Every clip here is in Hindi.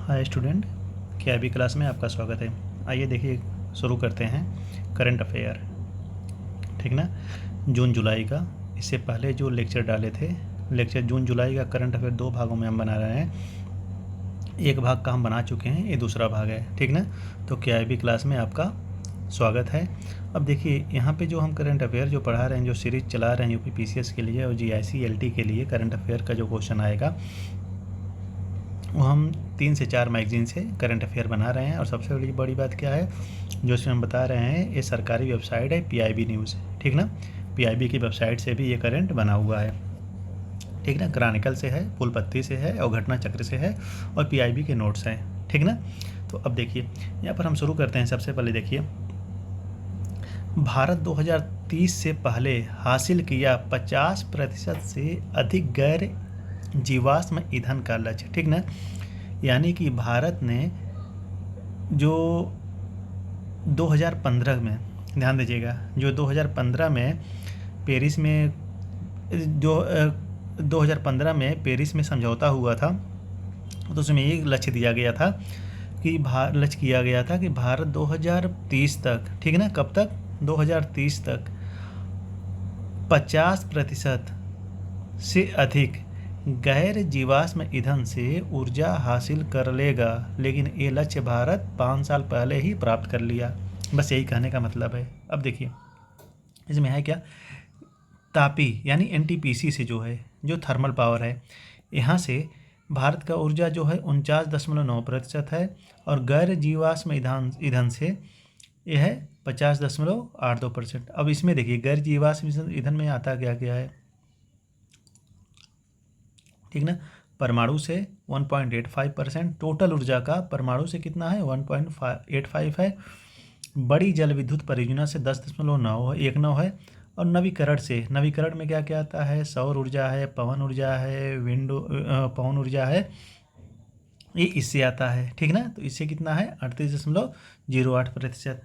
हाय स्टूडेंट, केआईबी क्लास में आपका स्वागत है। आइए देखिए, शुरू करते हैं करंट अफेयर। ठीक ना, जून जुलाई का। इससे पहले जो लेक्चर डाले थे, लेक्चर जून जुलाई का करंट अफेयर 2 भागों में हम बना रहे हैं। एक भाग का हम बना चुके हैं, ये दूसरा भाग है। ठीक ना, तो केआईबी क्लास में आपका स्वागत है। अब देखिए, यहाँ पे जो हम करंट अफेयर जो पढ़ा रहे हैं, जो सीरीज़ चला रहे हैं यूपी पीसीएस के लिए और जीआईसी एलटी के लिए करंट अफेयर का जो क्वेश्चन आएगा, वो हम 3 से 4 मैगज़ीन से करंट अफेयर बना रहे हैं। और सबसे बड़ी बात क्या है जो इसमें हम बता रहे हैं, ये सरकारी वेबसाइट है पीआईबी न्यूज़। ठीक ना, पीआईबी की वेबसाइट से भी ये करंट बना हुआ है। ठीक ना, क्रॉनिकल से है, फूलपत्ती से है और घटना चक्र से है और पीआईबी के नोट्स हैं। ठीक ना, तो अब देखिए यहाँ पर हम शुरू करते हैं। सबसे पहले देखिए, भारत 2030 से पहले हासिल किया 50% से अधिक गैर जीवाश्म ईंधन का लक्ष्य। ठीक ना, यानी कि भारत ने जो 2015 में, ध्यान दीजिएगा, जो 2015 में पेरिस में जो 2015 में पेरिस में समझौता हुआ था, तो उसमें एक लक्ष्य दिया गया था कि लक्ष्य किया गया था कि भारत 2030 तक, ठीक ना, कब तक, 2030 तक 50% से अधिक गैर जीवाश्म ईंधन से ऊर्जा हासिल कर लेगा। लेकिन ये लक्ष्य भारत 5 साल पहले ही प्राप्त कर लिया। बस यही कहने का मतलब है। अब देखिए इसमें है क्या, तापी यानी एनटीपीसी से जो है, जो थर्मल पावर है, यहाँ से भारत का ऊर्जा जो है 49.9% है और गैर जीवाश्म ईंधन से यह है 50.82%। अब इसमें देखिए गैर जीवाश्म ईंधन में आता क्या क्या है। ठीक ना, परमाणु से 1.85%, टोटल ऊर्जा का परमाणु से कितना है 1.85 है। बड़ी जल विद्युत परियोजना से 10.19 है। और नवीकरण से, नवीकरण में क्या क्या आता है, सौर ऊर्जा है, पवन ऊर्जा है, पवन ऊर्जा है, ये इससे आता है। ठीक ना, तो इससे कितना है 38.08%।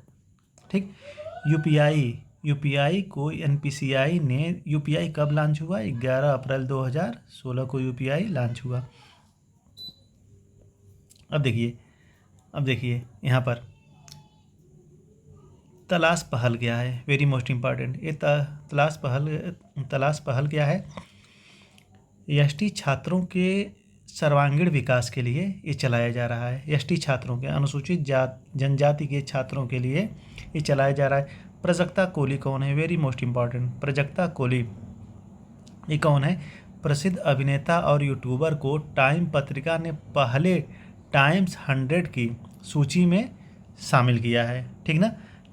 ठीक, यूपीआई को एनपीसीआई ने, यूपीआई कब लॉन्च हुआ, 11 अप्रैल 2016 को यूपीआई लॉन्च हुआ। अब देखिए यहाँ पर तलाश पहल क्या है, वेरी मोस्ट इम्पॉर्टेंट। ये तलाश पहल क्या है, एसटी छात्रों के सर्वांगीण विकास के लिए ये चलाया जा रहा है। एसटी छात्रों के, अनुसूचित जनजाति के छात्रों के लिए ये चलाया जा रहा है। प्रजक्ता कोली कौन है, very most important. Prajakta Koli ये कौन है, प्रसिद्ध अभिनेता और यूट्यूबर को टाइम पत्रिका ने पहले टाइम्स 100 की सूची में शामिल किया है। ठीक ना,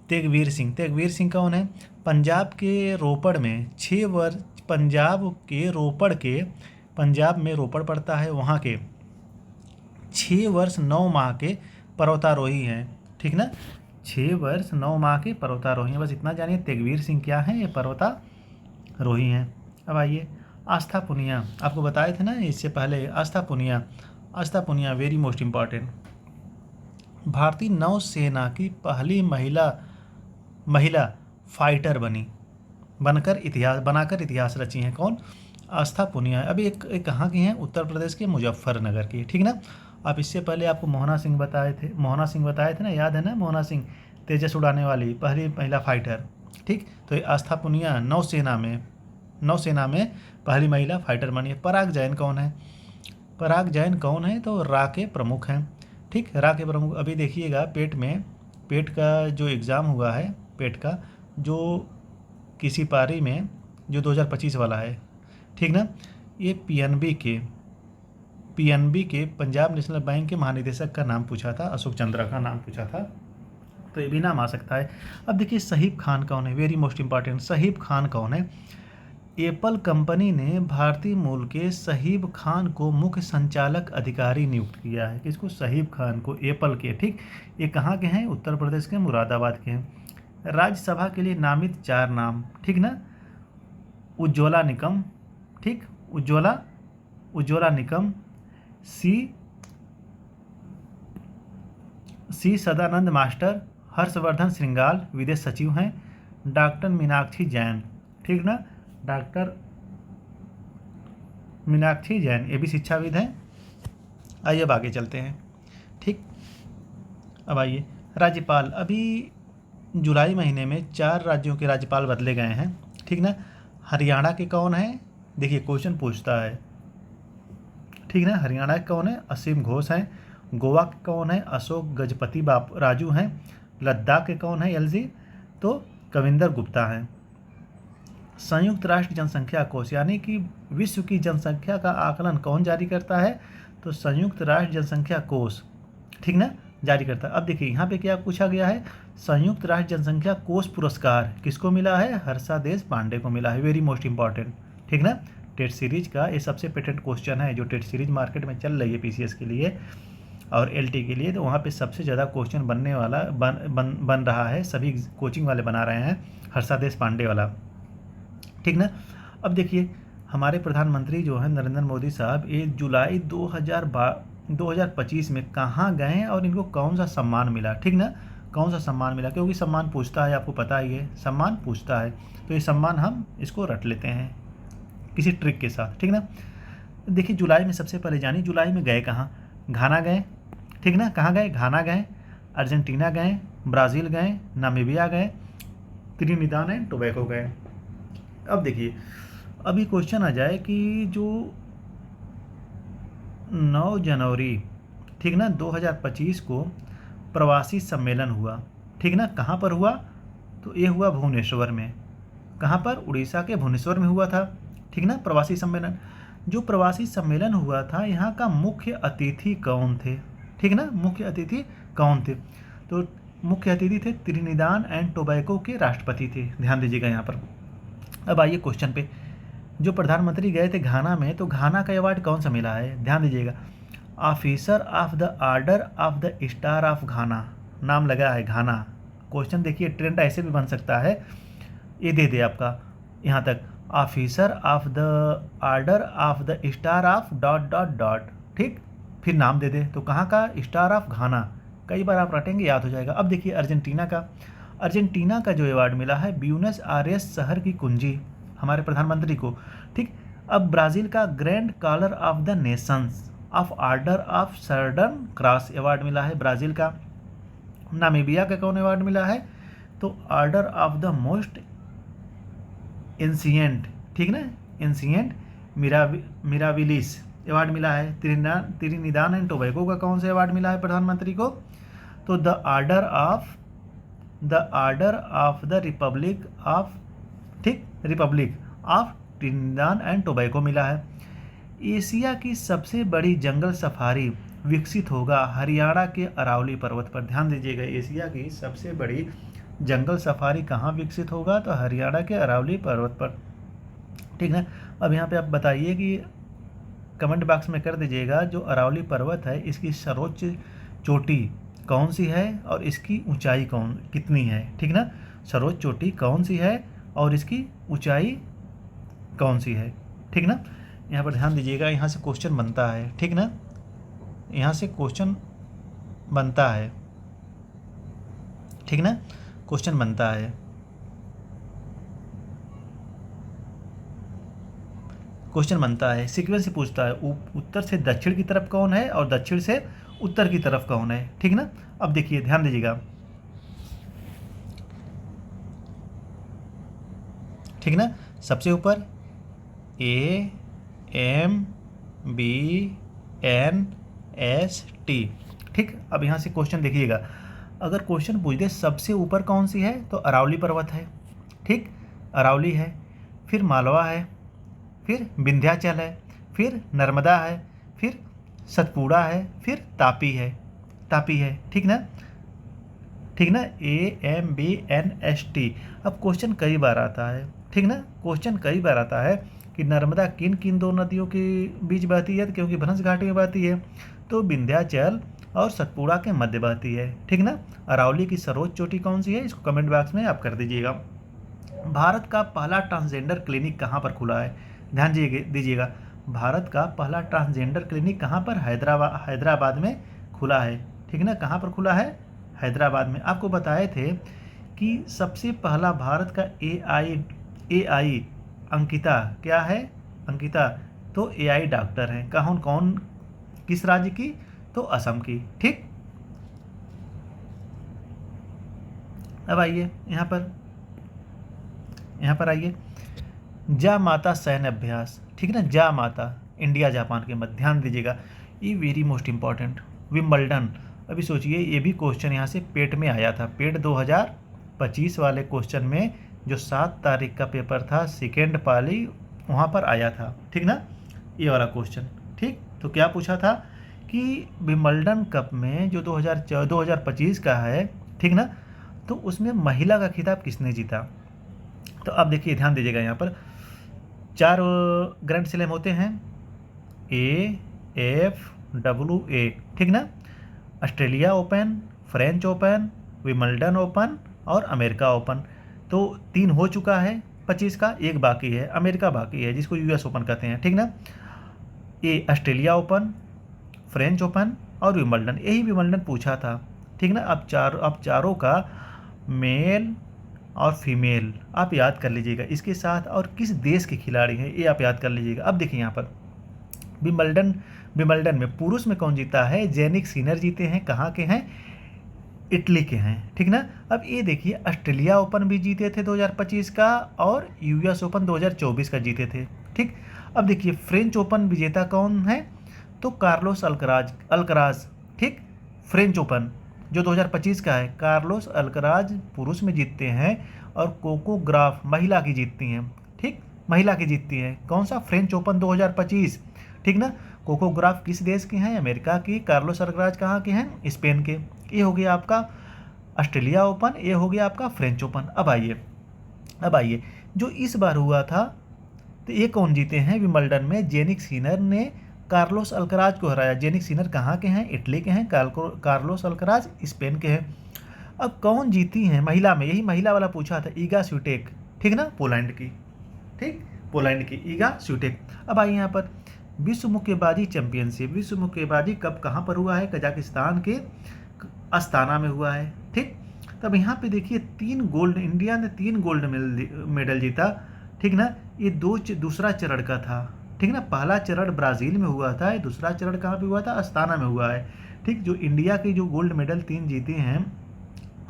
तेगवीर सिंह कौन है, पंजाब के रोपड़ में 6 वर्ष, पंजाब में रोपड़ पड़ता है, वहाँ के 6 वर्ष 9 माह के पर्वतारोही हैं। ठीक ना, 6 वर्ष 9 माह के पर्वतारोही हैं। बस इतना जानिए तेगवीर सिंह क्या हैं, ये पर्वतारोही हैं। अब आइए, आस्था पुनिया, आपको बताए थे ना इससे पहले, आस्था पुनिया वेरी मोस्ट इम्पॉर्टेंट। भारतीय नौसेना की पहली महिला फाइटर बनाकर इतिहास रची हैं। कौन, आस्था पुनिया। अभी एक कहाँ की हैं, उत्तर प्रदेश के मुजफ्फरनगर की। ठीक ना, आप इससे पहले आपको मोहना सिंह बताए थे ना, याद है ना, मोहना सिंह, तेजस उड़ाने वाली पहली महिला फाइटर। ठीक, तो ये आस्था पुनिया नौसेना में पहली महिला फाइटर बनी है। पराग जैन कौन है, तो रा के प्रमुख हैं। ठीक, रा के प्रमुख। अभी देखिएगा पेट का जो एग्ज़ाम हुआ है, पेट का जो किसी पारी में जो 2025 वाला है, ठीक ना, ये पीएनबी के पंजाब नेशनल बैंक के महानिदेशक का नाम पूछा था, अशोक चंद्रा का नाम पूछा था, तो ये भी नाम आ सकता है। अब देखिए सहीब खान कौन है, वेरी मोस्ट इम्पॉर्टेंट। सहीब खान कौन है, एप्पल कंपनी ने भारतीय मूल के सहीब खान को मुख्य संचालक अधिकारी नियुक्त किया है। किसको, सहीब खान को, एप्पल के। ठीक, ये कहाँ के हैं, उत्तर प्रदेश के मुरादाबाद के हैं। राज्यसभा के लिए नामित 4 नाम, ठीक ना, उज्ज्वला निकम, ठीक, उज्ज्वला निकम, सी सदानंद मास्टर, हर्षवर्धन श्रृंगाल विदेश सचिव हैं, डॉक्टर मीनाक्षी जैन। ठीक ना, डॉक्टर मीनाक्षी जैन ये भी शिक्षाविद हैं। आइए अब आगे चलते हैं। ठीक। अब आइए राज्यपाल। अभी जुलाई महीने में 4 राज्यों के राज्यपाल बदले गए हैं, ठीक ना। हरियाणा के कौन है, देखिए क्वेश्चन पूछता है, ठीक ना। हरियाणा के कौन है, असीम घोष हैं। गोवा के कौन है, अशोक गजपति राजू हैं। लद्दाख के कौन है, एलजी तो कविंदर गुप्ता हैं। संयुक्त राष्ट्र जनसंख्या कोष यानी कि विश्व की जनसंख्या का आकलन कौन जारी करता है, तो संयुक्त राष्ट्र जनसंख्या कोष, ठीक ना, जारी करता है। अब देखिए यहाँ पे क्या पूछा गया है, संयुक्त राष्ट्र जनसंख्या कोष पुरस्कार किसको मिला है, हर्षा देश पांडे को मिला है। वेरी मोस्ट इंपॉर्टेंट, ठीक ना। टेट सीरीज का ये सबसे पेटेंट क्वेश्चन है जो टेट सीरीज मार्केट में चल रही है पीसीएस के लिए और एलटी के लिए, तो वहाँ पे सबसे ज़्यादा क्वेश्चन बनने वाला बन रहा है, सभी कोचिंग वाले बना रहे हैं, हर्षा देश पांडे वाला, ठीक ना। अब देखिए हमारे प्रधानमंत्री जो हैं नरेंद्र मोदी साहब 1 जुलाई 2025 में कहाँ गए और इनको कौन सा सम्मान मिला, ठीक ना, कौन सा सम्मान मिला, क्योंकि सम्मान पूछता है, आपको पता ही है सम्मान पूछता है, तो ये सम्मान हम इसको रट लेते हैं किसी ट्रिक के साथ, ठीक ना। देखिए जुलाई में सबसे पहले जानिए जुलाई में गए कहाँ, घाना गए, ठीक ना, कहाँ गए, घाना गए, अर्जेंटीना गए, ब्राज़ील गए, नामीबिया गए, त्रिनिदाद एंड टोबैगो गए। अब देखिए अभी क्वेश्चन आ जाए कि जो 9 जनवरी, ठीक ना, 2025 को प्रवासी सम्मेलन हुआ, ठीक ना, कहाँ पर हुआ, तो ये हुआ भुवनेश्वर में। कहाँ पर, उड़ीसा के भुवनेश्वर में हुआ था, ठीक ना, प्रवासी सम्मेलन। जो प्रवासी सम्मेलन हुआ था यहाँ का मुख्य अतिथि कौन थे, ठीक ना, मुख्य अतिथि कौन थे, तो मुख्य अतिथि थे त्रिनिदाद एंड टोबैगो के राष्ट्रपति थे, ध्यान दीजिएगा यहाँ पर। अब आइए क्वेश्चन पे, जो प्रधानमंत्री गए थे घाना में, तो घाना का अवार्ड कौन सा मिला है, ध्यान दीजिएगा, officer of the order of the star of घाना नाम लगा है घाना। क्वेश्चन देखिए ट्रेंड ऐसे भी बन सकता है, ये दे दे आपका यहाँ तक, officer of the order of the star of dot dot dot, ठीक, फिर नाम दे दे, तो कहाँ का, स्टार ऑफ घाना, कई बार आप रटेंगे याद हो जाएगा। अब देखिए अर्जेंटीना का जो अवार्ड मिला है ब्यूनस आयर्स शहर की कुंजी, हमारे प्रधानमंत्री को, ठीक। अब ब्राज़ील का grand collar of the nations of order of southern cross award मिला है ब्राज़ील का। नामीबिया का कौन अवार्ड मिला है, तो order of the most ancient, ठीक ना, एंशिएंट मिराविलिस अवार्ड मिला है। त्रिनिदाद एंड टोबैगो का कौन सा अवार्ड मिला है प्रधानमंत्री को, तो the order of the republic of, ठीक, republic of Trinidad and Tobago मिला है। एशिया की सबसे बड़ी जंगल सफारी विकसित होगा हरियाणा के अरावली पर्वत पर, ध्यान दीजिएगा, एशिया की सबसे बड़ी जंगल सफारी कहाँ विकसित होगा, तो हरियाणा के अरावली पर्वत पर, ठीक है। अब यहाँ पे आप बताइए कि कमेंट बॉक्स में कर दीजिएगा जो अरावली पर्वत है इसकी सर्वोच्च चोटी कौन सी है और इसकी ऊंचाई कितनी है, ठीक ना, सर्वोच्च चोटी कौन सी है और इसकी ऊंचाई कौन सी है, ठीक ना। यहाँ पर ध्यान दीजिएगा, यहाँ से क्वेश्चन बनता है, ठीक ना, यहाँ से क्वेश्चन बनता है, ठीक ना, क्वेश्चन बनता है, क्वेश्चन बनता है, सीक्वेंस से पूछता है, उत्तर से दक्षिण की तरफ कौन है और दक्षिण से उत्तर की तरफ कौन है, ठीक ना। अब देखिए ध्यान दीजिएगा, ठीक ना, सबसे ऊपर A M B N S T, ठीक। अब यहाँ से क्वेश्चन देखिएगा, अगर क्वेश्चन पूछ दे सबसे ऊपर कौन सी है, तो अरावली पर्वत है, ठीक, अरावली है, फिर मालवा है, फिर विंध्याचल है, फिर नर्मदा है, फिर सतपुड़ा है, फिर तापी है, ठीक ना, ठीक ना, AMBNST। अब क्वेश्चन कई बार आता है, ठीक ना, क्वेश्चन कई बार आता है कि नर्मदा किन किन दो नदियों के बीच बहती है, क्योंकि भनस घाटी में बहती है, तो विंध्याचल और सतपुड़ा के मध्य बहती है, ठीक ना। अरावली की सर्वोच्च चोटी कौन सी है, इसको कमेंट बॉक्स में आप कर दीजिएगा। भारत का पहला ट्रांसजेंडर क्लिनिक कहाँ पर खुला है, ध्यान दीजिएगा, भारत का पहला ट्रांसजेंडर क्लिनिक कहाँ पर, हैदराबाद में खुला है, ठीक ना, कहाँ पर खुला है, हैदराबाद में। आपको बताए थे कि सबसे पहला भारत का AI अंकिता क्या है, अंकिता तो AI डॉक्टर हैं, कौन किस राज्य की, तो असम की, ठीक। अब आइए यहाँ पर आइए, जा माता सैन्य अभ्यास, ठीक है ना, जा माता इंडिया जापान के मध्य, ध्यान दीजिएगा, ये वेरी मोस्ट इम्पॉर्टेंट। विंबलडन, अभी सोचिए ये भी क्वेश्चन यहाँ से पेट में आया था, पेट 2025 वाले क्वेश्चन में जो 7 तारीख का पेपर था सेकेंड पाली, वहाँ पर आया था, ठीक ना, ये वाला क्वेश्चन। ठीक, तो क्या पूछा था कि विंबलडन कप में जो 2025 का है, ठीक ना, तो उसमें महिला का खिताब किसने जीता। तो अब देखिए ध्यान दीजिएगा, यहाँ पर 4 ग्रैंड स्लैम होते हैं, AFWA, ठीक ना, Australia open, French open, Wimbledon open और अमेरिका ओपन। तो 3 हो चुका है 25 का, एक बाकी है, अमेरिका बाकी है जिसको US ओपन कहते हैं, ठीक ना। ये ऑस्ट्रेलिया ओपन, फ्रेंच ओपन और विंबलडन, यही विंबलडन पूछा था, ठीक ना। अब चारों का मेल और फीमेल आप याद कर लीजिएगा इसके साथ, और किस देश के खिलाड़ी हैं ये आप याद कर लीजिएगा। अब देखिए यहाँ पर विंबलडन में पुरुष में कौन जीता है, जेनिक सिनर जीते हैं, कहाँ के हैं, इटली के हैं, ठीक ना। अब ये देखिए ऑस्ट्रेलिया ओपन भी जीते थे 2025 का, और US ओपन 2024 का जीते थे, ठीक। अब देखिए फ्रेंच ओपन विजेता कौन है, तो कार्लोस अल्कराज, ठीक। फ्रेंच ओपन जो 2025 का है, कार्लोस अल्कराज पुरुष में जीतते हैं, और कोको ग्राफ महिला की जीतती हैं, ठीक, महिला की जीतती है। कौन सा, फ्रेंच ओपन 2025, ठीक ना। कोको ग्राफ किस देश के हैं, अमेरिका की। कार्लोस अल्कराज कहाँ के हैं, स्पेन के। ये हो गया आपका ऑस्ट्रेलिया ओपन, ये हो गया आपका फ्रेंच ओपन। अब आइए जो इस बार हुआ था, तो ये कौन जीते हैं, विंबलडन में जेनिक सिनर ने कार्लोस अल्कराज को हराया। जेनिक सिनर कहाँ के हैं, इटली के हैं, कार्लोस अल्कराज स्पेन के हैं। अब कौन जीती हैं महिला में, यही महिला वाला पूछा था, ईगा स्विटेक, ठीक ना, पोलैंड की, ठीक, पोलैंड की ईगा स्विटेक। अब आइए यहाँ पर विश्व मुक्केबाजी चैंपियनशिप, विश्व मुक्केबाजी कप कहाँ पर हुआ है, कजाकिस्तान के अस्ताना में हुआ है, ठीक। तब यहाँ पे देखिए इंडिया ने 3 गोल्ड मेडल जीता, ठीक ना। ये दूसरा चरण का था, ठीक ना। पहला चरण ब्राज़ील में हुआ था, दूसरा चरण कहाँ पे हुआ था, अस्ताना में हुआ है, ठीक। जो इंडिया के जो गोल्ड मेडल 3 जीते हैं,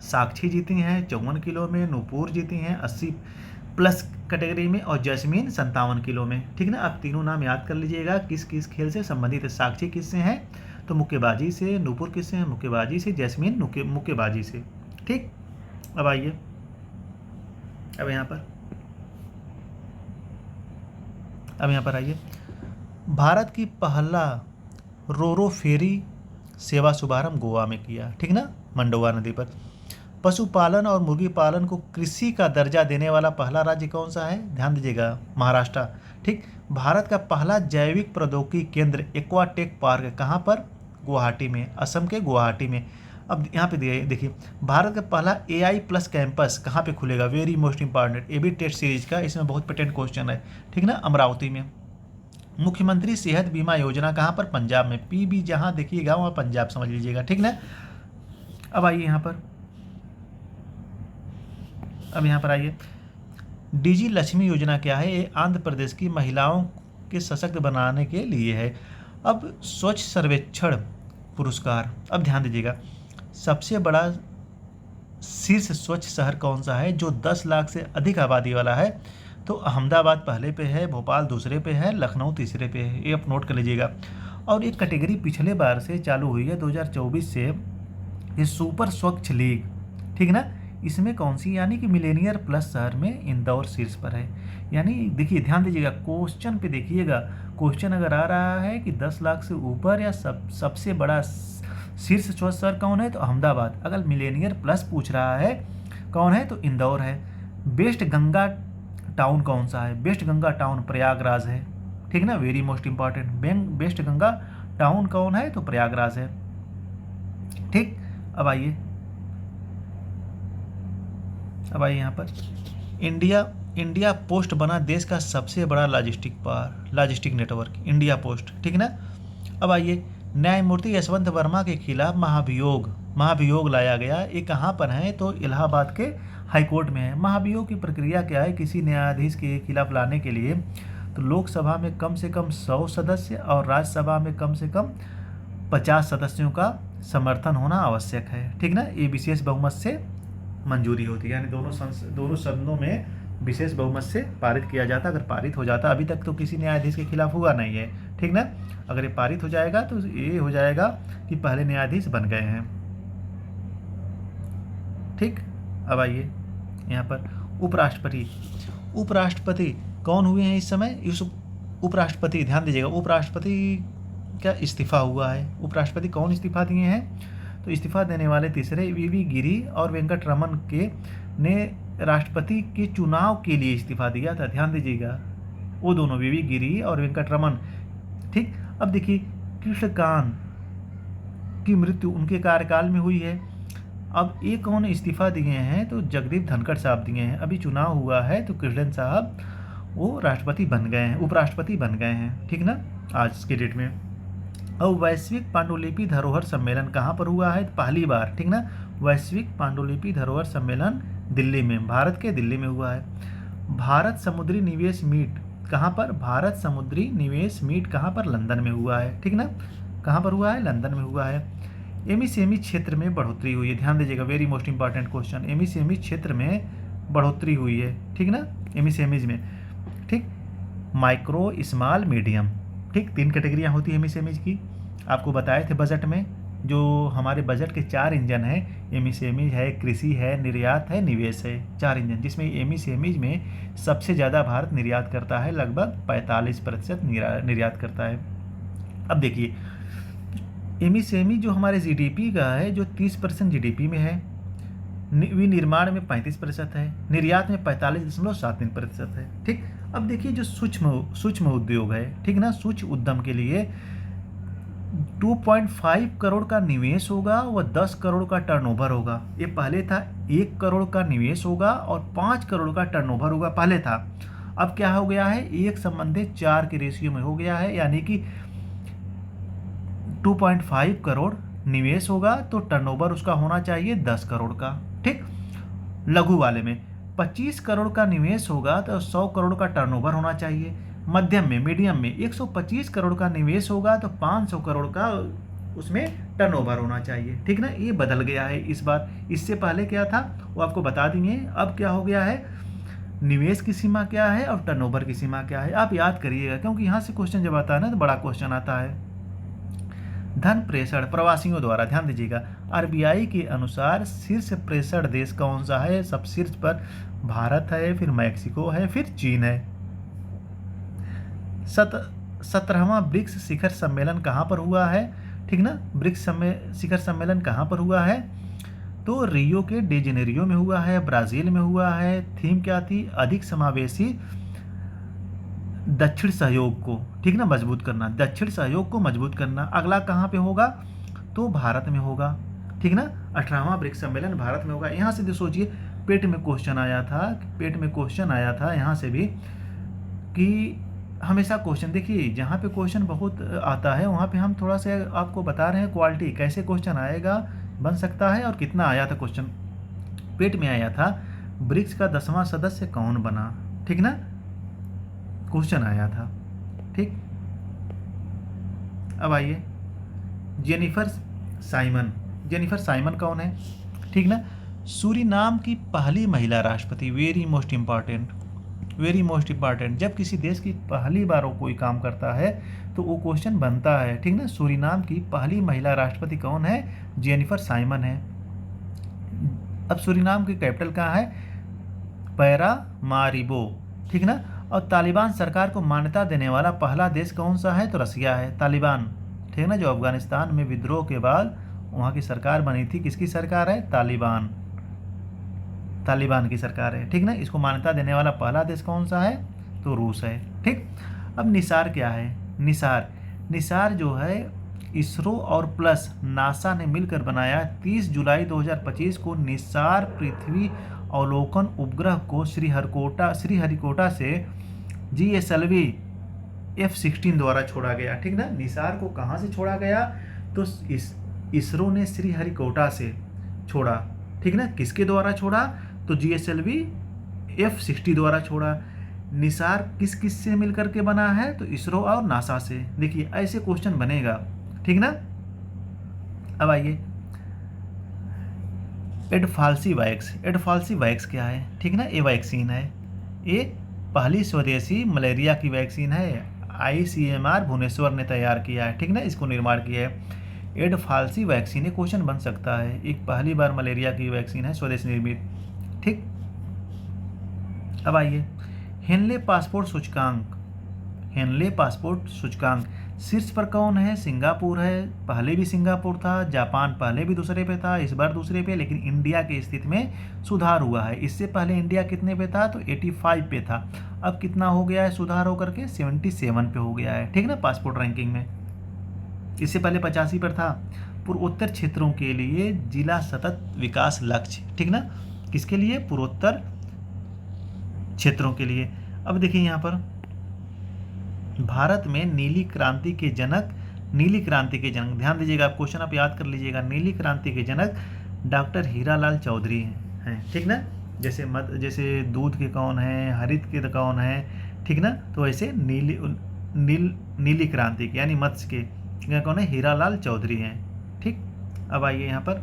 साक्षी जीती हैं 54 किलो में, नूपुर जीती हैं 80+ कैटेगरी में, और जैस्मीन 57 किलो में, ठीक ना। आप तीनों नाम याद कर लीजिएगा किस किस खेल से संबंधित है। साक्षी किससे हैं, तो मुक्केबाजी से, नूपुर किससे हैं, मुक्केबाजी से, जैस्मीन मुक्केबाजी से, ठीक। अब आइए अब यहाँ पर आइए, भारत की पहला रोरो फेरी सेवा शुभारंभ गोवा में किया, ठीक ना, मंडोवा नदी पर। पशुपालन और मुर्गी पालन को कृषि का दर्जा देने वाला पहला राज्य कौन सा है, ध्यान दीजिएगा, महाराष्ट्र, ठीक। भारत का पहला जैविक प्रौद्योगिकी केंद्र एक्वाटेक पार्क कहाँ पर, गुवाहाटी में, असम के गुवाहाटी में। अब यहाँ पे देखिए भारत का पहला AI+ कैंपस कहाँ पे खुलेगा, वेरी मोस्ट इंपॉर्टेंट, ये भी टेस्ट सीरीज का, इसमें बहुत पेटेंट क्वेश्चन है, ठीक ना, अमरावती में। मुख्यमंत्री सेहत बीमा योजना कहाँ पर, पंजाब में। PB जहाँ देखिएगा वहाँ पंजाब समझ लीजिएगा, ठीक ना। अब यहाँ पर आइए, DG लक्ष्मी योजना क्या है, ये आंध्र प्रदेश की महिलाओं के सशक्त बनाने के लिए है। अब स्वच्छ सर्वेक्षण पुरस्कार, अब ध्यान दीजिएगा, सबसे बड़ा शीर्ष स्वच्छ शहर कौन सा है, जो 10 लाख से अधिक आबादी वाला है, तो अहमदाबाद पहले पे है, भोपाल दूसरे पे है, लखनऊ तीसरे पे है, ये आप नोट कर लीजिएगा। और एक कैटेगरी पिछले बार से चालू हुई है 2024 से, ये सुपर स्वच्छ लीग, ठीक ना। इसमें कौन सी, यानी कि मिलेनियर प्लस शहर में इंदौर शीर्ष पर है। यानी देखिए ध्यान दीजिएगा, क्वेश्चन पे देखिएगा, क्वेश्चन अगर आ रहा है कि 10 लाख से ऊपर या सबसे बड़ा शीर्ष स्वच्छ शहर कौन है, तो अहमदाबाद। अगर मिलेनियर प्लस पूछ रहा है कौन है, तो इंदौर है। बेस्ट गंगा टाउन कौन सा है, बेस्ट गंगा टाउन प्रयागराज है, ठीक ना, very most important. Best Ganga town कौन है, तो प्रयागराज है, ठीक। अब आइए यहाँ पर इंडिया पोस्ट बना देश का सबसे बड़ा लॉजिस्टिक नेटवर्क, इंडिया पोस्ट, ठीक ना। अब आइए, न्यायमूर्ति यशवंत वर्मा के खिलाफ महाभियोग लाया गया, ये कहाँ पर है, तो इलाहाबाद के हाईकोर्ट में है। महाभियोग की प्रक्रिया क्या है, किसी न्यायाधीश के खिलाफ लाने के लिए तो लोकसभा में कम से कम 100 सदस्य और राज्यसभा में कम से कम 50 सदस्यों का समर्थन होना आवश्यक है, ठीक ना। ये विशेष बहुमत से मंजूरी होती है, यानी दोनों सदनों में विशेष बहुमत से पारित किया जाता। अगर पारित हो जाता, अभी तक तो किसी न्यायाधीश के खिलाफ हुआ नहीं है, ठीक ना। अगर ये पारित हो जाएगा तो ये हो जाएगा कि पहले न्यायाधीश बन गए हैं, ठीक। अब आइए यहाँ पर उपराष्ट्रपति। उपराष्ट्रपति कौन हुए हैं इस समय? इस उपराष्ट्रपति, ध्यान दीजिएगा, उपराष्ट्रपति का इस्तीफा हुआ है। उपराष्ट्रपति कौन इस्तीफा दिए हैं? तो इस्तीफा देने वाले तीसरे वीवी गिरी और वेंकट रमन के ने राष्ट्रपति के चुनाव के लिए इस्तीफा दिया था। ध्यान दीजिएगा, वो दोनों वीवी गिरी और वेंकट रमन, ठीक। अब देखिए, कृष्णकांत की मृत्यु उनके कार्यकाल में हुई है। अब एक कौन इस्तीफा दिए हैं? तो जगदीप धनखड़ साहब दिए हैं। अभी चुनाव हुआ है तो कृष्णन साहब वो राष्ट्रपति बन गए हैं, उपराष्ट्रपति बन गए हैं, ठीक ना, आज के डेट में। अब वैश्विक पांडुलिपि धरोहर सम्मेलन कहाँ पर हुआ है? पहली बार, ठीक ना। वैश्विक पांडुलिपि धरोहर सम्मेलन दिल्ली में, भारत के दिल्ली में हुआ है। भारत समुद्री निवेश मीट कहाँ पर? भारत समुद्री निवेश मीट कहाँ पर? लंदन में हुआ है, ठीक ना। कहाँ पर हुआ है? लंदन में हुआ है। एमएसएमई क्षेत्र में बढ़ोतरी हुई है। ध्यान दीजिएगा, very most important question. MSME क्षेत्र में बढ़ोतरी हुई है, ठीक ना, एमएसएमई में, ठीक। माइक्रो, स्मॉल, मीडियम, ठीक, 3 कैटेगरियाँ होती है एमएसएमई की। आपको बताए थे बजट में, जो हमारे बजट के 4 इंजन हैं, एमएसएमई है, कृषि है, निर्यात है, निवेश है, 4 इंजन, जिसमें एमएसएमई में सबसे ज़्यादा भारत निर्यात करता है, लगभग 45% निर्यात करता है। अब देखिए, एमएसएमई जो हमारे जीडीपी का है, जो 30% जीडीपी में है, विनिर्माण में 35% है, निर्यात में 45.73% है, ठीक। अब देखिए, जो सूक्ष्म उद्योग है, ठीक ना, सूक्ष्म उद्यम के लिए 2.5 करोड़ का निवेश होगा व 10 करोड़ का टर्नओवर होगा। ये पहले था 1 करोड़ का निवेश होगा और 5 करोड़ का टर्नओवर होगा, पहले था। अब क्या हो गया है? 1:4 के रेशियो में हो गया है, यानी कि 2.5 करोड़ निवेश होगा तो टर्नओवर उसका होना चाहिए 10 करोड़ का, ठीक। लघु वाले में 25 करोड़ का निवेश होगा तो 100 करोड़ का टर्नओवर होना चाहिए। मध्यम में, मीडियम में 125 करोड़ का निवेश होगा तो 500 करोड़ का उसमें टर्नओवर होना चाहिए, ठीक ना। ये बदल गया है इस बार, इससे पहले क्या था वो आपको बता देंगे। अब क्या हो गया है? निवेश की सीमा क्या है और टर्नओवर की सीमा क्या है, आप याद करिएगा, क्योंकि यहाँ से क्वेश्चन जब आता है ना तो बड़ा क्वेश्चन आता है। धन प्रेषण प्रवासियों द्वारा, ध्यान दीजिएगा, आरबीआई के अनुसार शीर्ष प्रेषण देश कौन सा है? सब शीर्ष पर भारत है, फिर मैक्सिको है, फिर चीन है। 17वां ब्रिक्स शिखर सम्मेलन कहाँ पर हुआ है? ठीक ना, ब्रिक्स शिखर सम्मेलन कहाँ पर हुआ है? तो रियो के डी जेनेरियो में हुआ है, ब्राज़ील में हुआ है। थीम क्या थी? अधिक समावेशी दक्षिण सहयोग को, ठीक ना, मजबूत करना, दक्षिण सहयोग को मजबूत करना। अगला कहाँ पे होगा? तो भारत में होगा, ठीक ना। 18वां ब्रिक्स सम्मेलन भारत में होगा। यहाँ से सोचिए, पेट में क्वेश्चन आया था यहाँ से भी, कि हमेशा क्वेश्चन, देखिए जहाँ पे क्वेश्चन बहुत आता है वहाँ पे हम थोड़ा सा आपको बता रहे हैं क्वालिटी, कैसे क्वेश्चन आएगा, बन सकता है और कितना आया था क्वेश्चन। पेट में आया था, ब्रिक्स का 10वां सदस्य कौन बना, ठीक ना, क्वेश्चन आया था, ठीक। अब आइए, जेनिफर साइमन कौन है? ठीक ना, सूरीनाम की पहली महिला राष्ट्रपति। Very most important. जब किसी देश की पहली बार वो कोई काम करता है तो वो क्वेश्चन बनता है, ठीक ना। सूरीनाम की पहली महिला राष्ट्रपति कौन है? जेनिफर साइमन है। अब सूरीनाम की कैपिटल कहाँ है? पैरामारिबो, ठीक ना। और तालिबान सरकार को मान्यता देने वाला पहला देश कौन सा है? तो रसिया है, तालिबान, ठीक ना, जो अफगानिस्तान में विद्रोह के बाद वहाँ की सरकार बनी थी। किसकी सरकार है? तालिबान की सरकार है, ठीक ना। इसको मान्यता देने वाला पहला देश कौन सा है? तो रूस है, ठीक। अब निसार क्या है? निसार जो है इसरो और प्लस नासा ने मिलकर बनाया। 30 जुलाई 2025 को निसार पृथ्वी अवलोकन उपग्रह को श्रीहरिकोटा से GSLV F-16 द्वारा छोड़ा गया, ठीक ना। निसार को कहाँ से छोड़ा गया? तो इसरो ने श्रीहरिकोटा से छोड़ा, ठीक ना। किसके द्वारा छोड़ा? तो GSLV F-60 द्वारा छोड़ा। निसार किस से मिलकर के बना है? तो इसरो और नासा से। देखिए ऐसे क्वेश्चन बनेगा, ठीक ना। अब आइए, एडफाल्सीवाइक्स, एडफाल्सीवाइक्स क्या है, ठीक ना, ये वैक्सीन है, ये पहली स्वदेशी मलेरिया की वैक्सीन है, ICMR भुवनेश्वर ने तैयार किया है, ठीक ना, इसको निर्माण किया है। एडफाल्सी वैक्सीन, ये क्वेश्चन बन सकता है, एक पहली बार मलेरिया की वैक्सीन है स्वदेशी निर्मित, ठीक। अब आइए हेनले पासपोर्ट सूचकांक, हेनले पासपोर्ट सूचकांक शीर्ष पर कौन है, सिंगापुर है, पहले भी सिंगापुर था, जापान पहले भी दूसरे पे था, इस बार दूसरे पे, लेकिन इंडिया की स्थिति में सुधार हुआ है। इससे पहले इंडिया कितने पे था, तो 85 पे था, अब कितना हो गया है सुधार होकर के 77 पे हो गया है, ठीक ना, पासपोर्ट रैंकिंग में। इससे पहले 85 पर था। पूर्वोत्तर क्षेत्रों के लिए जिला सतत विकास लक्ष्य, ठीक ना, किसके लिए, पूर्वोत्तर क्षेत्रों के लिए। अब देखिए यहाँ पर भारत में नीली क्रांति के जनक, नीली क्रांति के जनक, ध्यान दीजिएगा, आप क्वेश्चन आप याद कर लीजिएगा, नीली क्रांति के जनक डॉक्टर हीरालाल चौधरी हैं, ठीक ना, जैसे दूध के कौन है, हरित के कौन है, ठीक ना, तो ऐसे नीली क्रांति के यानी मत्स्य के कौन है, हीरालाल चौधरी हैं, ठीक। अब आइए यहाँ पर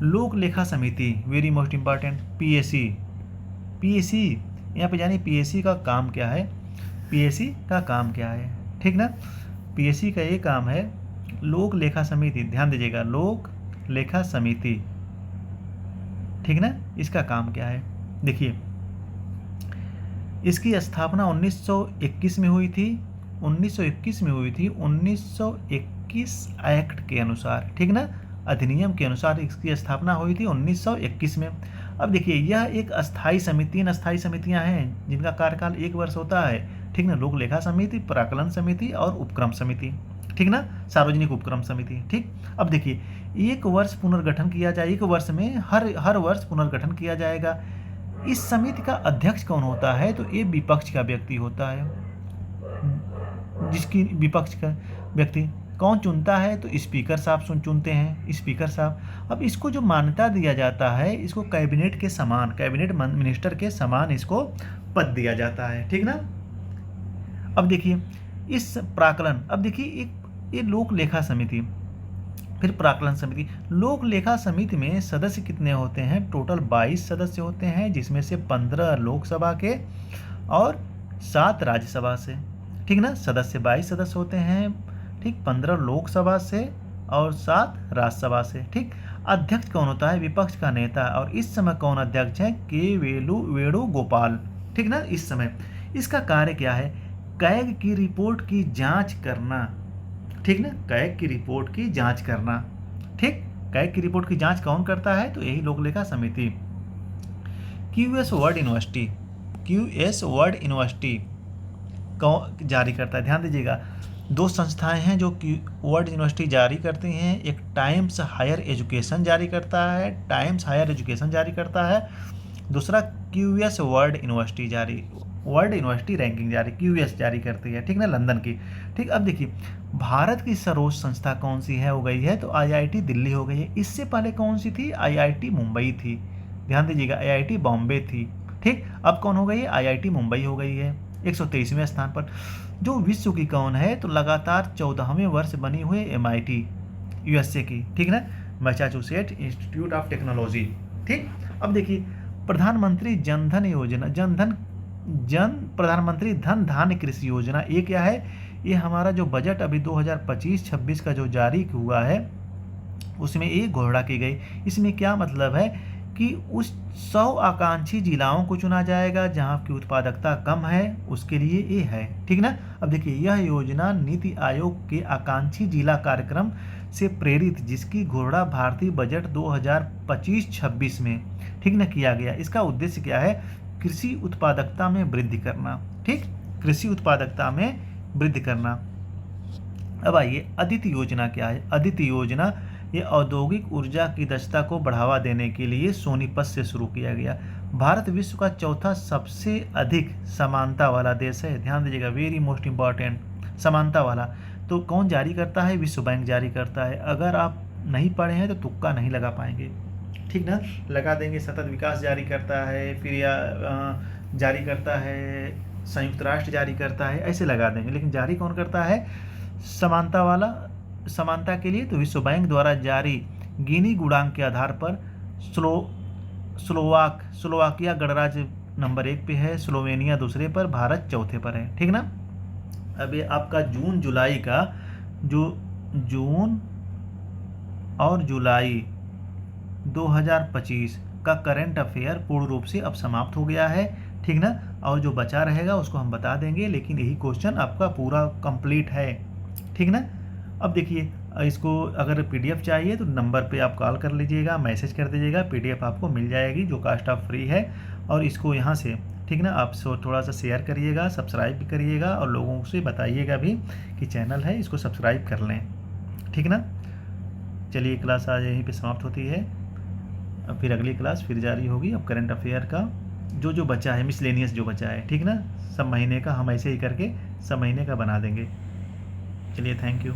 लोक लेखा समिति, वेरी मोस्ट इंपॉर्टेंट, पीएससी यहाँ पे जानिए पीएससी का काम क्या है, पीएससी का काम क्या है, ठीक ना, पीएससी का ये काम है लोक लेखा समिति, ध्यान दीजिएगा, लोक लेखा समिति, ठीक ना, इसका काम क्या है, देखिए इसकी स्थापना 1921 में हुई थी, 1921 में हुई थी, 1921 एक्ट के अनुसार, ठीक ना, अधिनियम के अनुसार इसकी स्थापना हुई थी 1921 में। अब देखिए यह एक अस्थाई समिति, 3 अस्थाई समितियां हैं जिनका कार्यकाल 1 वर्ष होता है, ठीक ना, लोक लेखा समिति, प्राकलन समिति और उपक्रम समिति, ठीक ना, सार्वजनिक उपक्रम समिति, ठीक। अब देखिए 1 वर्ष पुनर्गठन किया जाए, 1 वर्ष में हर वर्ष पुनर्गठन किया जाएगा। इस समिति का अध्यक्ष कौन होता है, तो ये विपक्ष का व्यक्ति होता है, जिसकी विपक्ष का व्यक्ति कौन चुनता है, तो स्पीकर साहब चुनते हैं, स्पीकर साहब। अब इसको जो मान्यता दिया जाता है, इसको कैबिनेट के समान, कैबिनेट मिनिस्टर के समान इसको पद दिया जाता है, ठीक ना। अब देखिए इस प्राकलन, अब देखिए एक ये लोक लेखा समिति, फिर प्राकलन समिति। लोक लेखा समिति में सदस्य कितने होते हैं, टोटल 22 सदस्य होते हैं, जिसमें से 15 लोकसभा के और 7 राज्यसभा से, ठीक ना, सदस्य 22 सदस्य होते हैं, ठीक, 15 लोकसभा से और 7 राज्यसभा से, ठीक। अध्यक्ष कौन होता है, विपक्ष का नेता, और इस समय कौन अध्यक्ष है, के वेणुगोपाल, ठीक ना, इस समय। इसका कार्य क्या है, कैग की रिपोर्ट की जांच करना, ठीक ना, कैग की रिपोर्ट की जांच करना, ठीक। कैग की रिपोर्ट की जांच कौन करता है, तो यही लोक लेखा समिति। QS world university, QS world university कौन जारी करता है, ध्यान दीजिएगा, 2 संस्थाएं हैं जो वर्ल्ड यूनिवर्सिटी जारी करती हैं, एक टाइम्स हायर एजुकेशन जारी करता है, टाइम्स हायर एजुकेशन जारी करता है, दूसरा QS वर्ल्ड यूनिवर्सिटी जारी, वर्ल्ड यूनिवर्सिटी रैंकिंग जारी, QS जारी करती है, ठीक ना, लंदन की, ठीक। अब देखिए भारत की सर्वोच्च संस्था कौन सी है, हो गई है, तो IIT दिल्ली हो गई है। इससे पहले कौन सी थी, IIT मुंबई थी, ध्यान दीजिएगा, IIT बॉम्बे थी, ठीक। अब कौन हो गई है, IIT मुंबई हो गई है 123वें स्थान पर। जो विश्व की कौन है, तो लगातार 14वें वर्ष बनी हुई MIT USA की, ठीक ना, मैसाचुसेट इंस्टीट्यूट ऑफ टेक्नोलॉजी, ठीक। अब देखिए प्रधानमंत्री जनधन योजना, प्रधानमंत्री धन धान्य कृषि योजना, ये क्या है, ये हमारा जो बजट अभी 2025-26 का जो जारी हुआ है उसमें ये घोषणा की गई। इसमें क्या मतलब है कि उस 100 आकांक्षी जिलाओं को चुना जाएगा जहां की उत्पादकता कम है, उसके लिए ये है, ठीक ना। अब देखिए यह योजना नीति आयोग के आकांक्षी जिला कार्यक्रम से प्रेरित, जिसकी घोषणा भारतीय बजट 2025-26 में, ठीक ना, किया गया। इसका उद्देश्य क्या है, कृषि उत्पादकता में वृद्धि करना, ठीक, कृषि उत्पादकता में वृद्धि करना। अब आइए अदिति योजना क्या है, अदिति योजना ये औद्योगिक ऊर्जा की दक्षता को बढ़ावा देने के लिए सोनीपत से शुरू किया गया। भारत विश्व का 4था सबसे अधिक समानता वाला देश है, ध्यान दीजिएगा, वेरी मोस्ट इंपॉर्टेंट, समानता वाला। तो कौन जारी करता है, विश्व बैंक जारी करता है। अगर आप नहीं पढ़े हैं तो तुक्का नहीं लगा पाएंगे, ठीक ना, लगा देंगे सतत विकास जारी करता है, फिर या जारी करता है, संयुक्त राष्ट्र जारी करता है, ऐसे लगा देंगे, लेकिन जारी कौन करता है, समानता के लिए तो विश्व बैंक द्वारा जारी गिनी गुणांक के आधार पर स्लोवाकिया गणराज्य नंबर 1 पे है, स्लोवेनिया दूसरे पर, भारत चौथे पर है। ठीक ना। अब ये आपका जून जुलाई का, जो जून और जुलाई 2025 का करंट अफेयर पूर्ण रूप से अब समाप्त हो गया है। ठीक ना। और जो बचा रहेगा उसको हम बता देंगे, लेकिन यही क्वेश्चन आपका पूरा कंप्लीट है। ठीक ना। अब देखिए, इसको अगर पीडीएफ चाहिए तो नंबर पे आप कॉल कर लीजिएगा, मैसेज कर दीजिएगा, पीडीएफ आपको मिल जाएगी जो कास्ट ऑफ फ्री है। और इसको यहाँ से, ठीक ना, आप थोड़ा सा शेयर करिएगा, सब्सक्राइब भी करिएगा और लोगों से बताइएगा भी कि चैनल है, इसको सब्सक्राइब कर लें। ठीक ना। चलिए, क्लास आज यहीं पे समाप्त होती है। अब फिर अगली क्लास फिर जारी होगी। अब करंट अफेयर का जो बचा है, मिसलेनियस जो बचा है, ठीक ना, सब महीने का हम ऐसे ही करके सब महीने का बना देंगे। चलिए, थैंक यू।